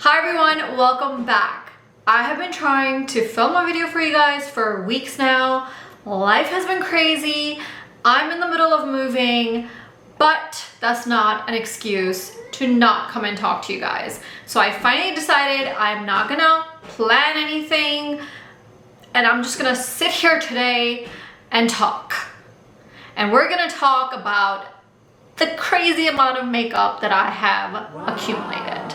Hi everyone, welcome back. I have been trying to film a video for you guys for weeks now. Life has been crazy. I'm in the middle of moving, but that's not an excuse to not come and talk to you guys. So I finally decided I'm not gonna plan anything and I'm just gonna sit here today and talk. And we're gonna talk about the crazy amount of makeup that I have accumulated.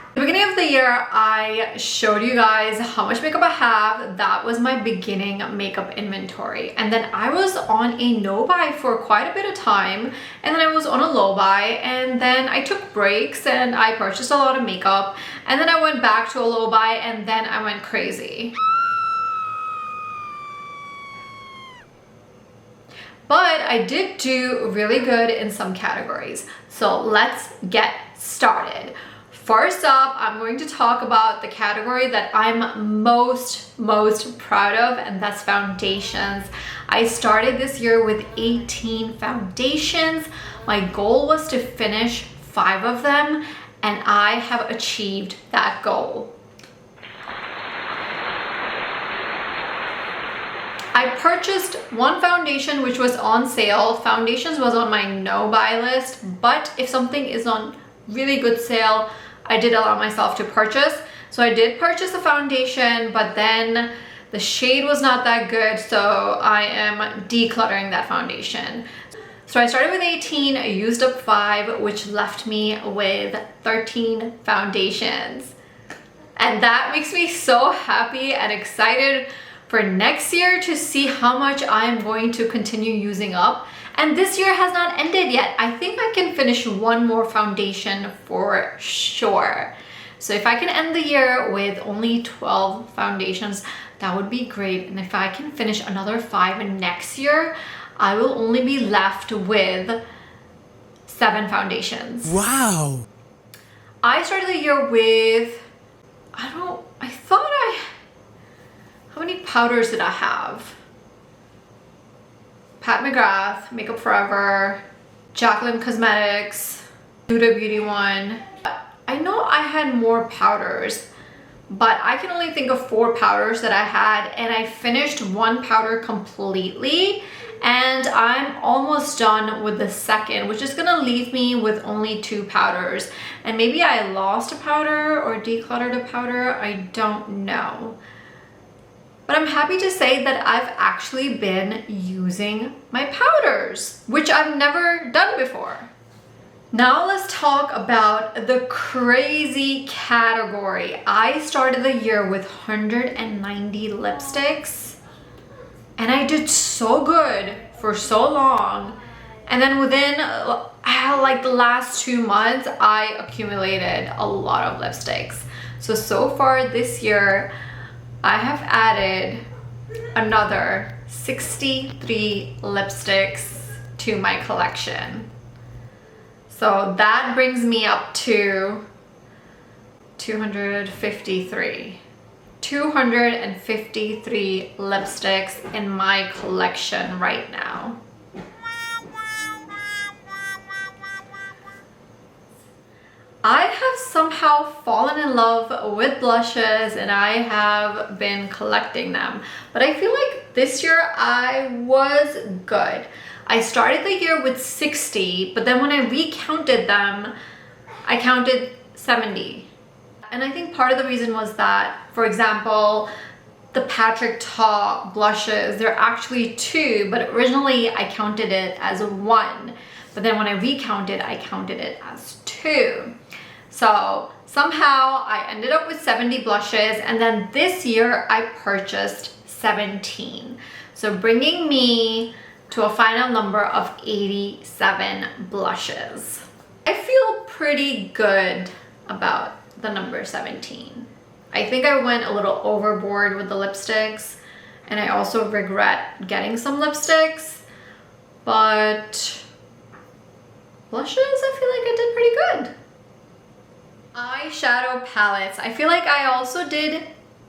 At the beginning of the year, I showed you guys how much makeup I have. That was my beginning makeup inventory. And then I was on a no buy for quite a bit of time. And then I was on a low buy. And then I took breaks and I purchased a lot of makeup. And then I went back to a low buy and then I went crazy. But I did do really good in some categories. So let's get started. First up, I'm going to talk about the category that I'm most proud of, and that's foundations. I started this year with 18 foundations. My goal was to finish 5 of them, and I have achieved that goal. I purchased one foundation which was on sale. Foundations was on my no buy list, but if something is on really good sale, I did allow myself to purchase. So I did purchase a foundation, but then the shade was not that good, so I am decluttering that foundation. So I started with 18, I used up 5, which left me with 13 foundations. And that makes me so happy and excited for next year to see how much I'm going to continue using up. And this year has not ended yet. I think I can finish one more foundation for sure. So if I can end the year with only 12 foundations, that would be great. And if I can finish another 5 next year, I will only be left with 7 foundations. Wow. I started the year with, how many powders did I have? Pat McGrath, Makeup Forever, Jaclyn Cosmetics, Huda Beauty one. I know I had more powders, but I can only think of 4 powders that I had, and I finished 1 powder completely, and I'm almost done with the second, which is gonna leave me with only 2 powders. And maybe I lost a powder or decluttered a powder, I don't know. But I'm happy to say that I've actually been using my powders, which I've never done before. Now let's talk about the crazy category. I started the year with 190 lipsticks, and I did so good for so long. And then within like the last 2 months, I accumulated a lot of lipsticks. So far this year, I have added another 63 lipsticks to my collection. So that brings me up to 253. 253 lipsticks in my collection right now. I have somehow fallen in love with blushes and I have been collecting them. But I feel like this year I was good. I started the year with 60, but then when I recounted them, I counted 70. And I think part of the reason was that, for example, the Patrick Ta blushes, they're actually 2, but originally I counted it as 1. But then when I recounted, I counted it as 2. So somehow I ended up with 70 blushes, and then this year I purchased 17. So bringing me to a final number of 87 blushes. I feel pretty good about the number 17. I think I went a little overboard with the lipsticks, and I also regret getting some lipsticks, but blushes, I feel like I did pretty good. Eyeshadow palettes. I feel like I also did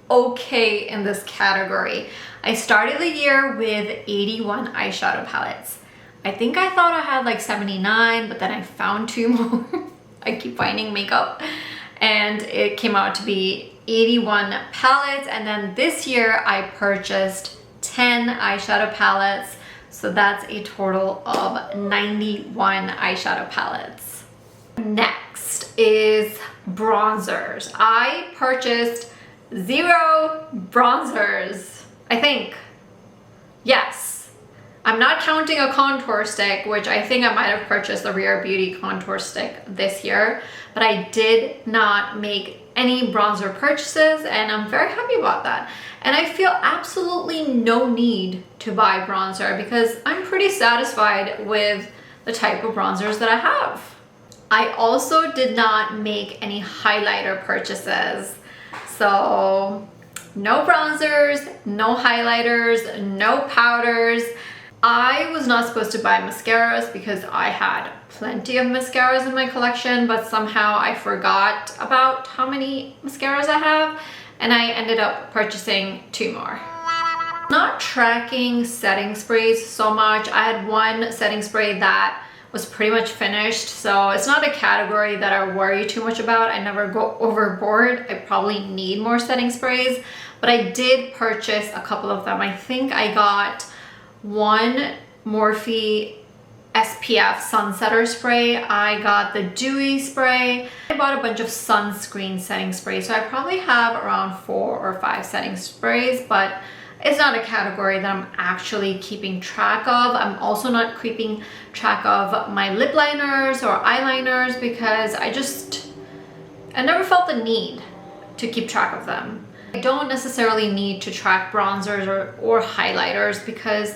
okay in this category. I started the year with 81 eyeshadow palettes. I think I thought I had like 79, but then I found 2 more. I keep finding makeup and it came out to be 81 palettes. And then this year I purchased 10 eyeshadow palettes, so that's a total of 91 eyeshadow palettes. Next is bronzers. I purchased 0 bronzers, I think. Yes. I'm not counting a contour stick, which I think I might have purchased the Rare Beauty contour stick this year, but I did not make any bronzer purchases, and I'm very happy about that. And I feel absolutely no need to buy bronzer because I'm pretty satisfied with the type of bronzers that I have. I also did not make any highlighter purchases. So no bronzers, no highlighters, no powders. I was not supposed to buy mascaras because I had plenty of mascaras in my collection, but somehow I forgot about how many mascaras I have, and I ended up purchasing 2 more. Not tracking setting sprays so much. I had one setting spray that was pretty much finished, so it's not a category that I worry too much about. I never go overboard. I probably need more setting sprays, but I did purchase a couple of them. I think I got one Morphe SPF Sunsetter spray. I got the Dewy spray. I bought a bunch of sunscreen setting sprays, so I probably have around 4 or 5 setting sprays, but it's not a category that I'm actually keeping track of. I'm also not keeping track of my lip liners or eyeliners because I never felt the need to keep track of them. I don't necessarily need to track bronzers or highlighters because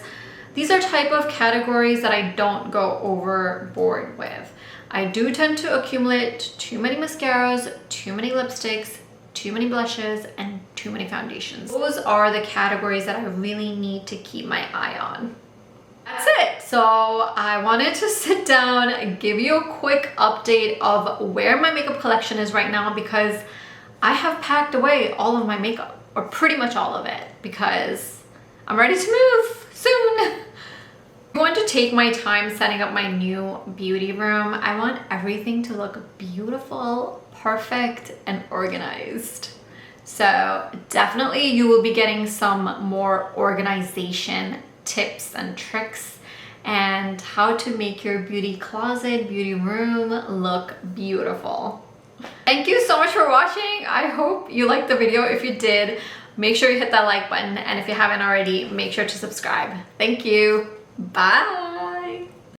these are type of categories that I don't go overboard with. I do tend to accumulate too many mascaras, too many lipsticks, too many blushes, and too many foundations. Those are the categories that I really need to keep my eye on. That's it. So I wanted to sit down and give you a quick update of where my makeup collection is right now because I have packed away all of my makeup, or pretty much all of it, because I'm ready to move soon. I want to take my time setting up my new beauty room. I want everything to look beautiful, perfect, and organized. So definitely you will be getting some more organization tips and tricks and how to make your beauty closet, beauty room look beautiful. Thank you so much for watching. I hope you liked the video. If you did, make sure you hit that like button, and if you haven't already, make sure to subscribe. Thank you. Bye.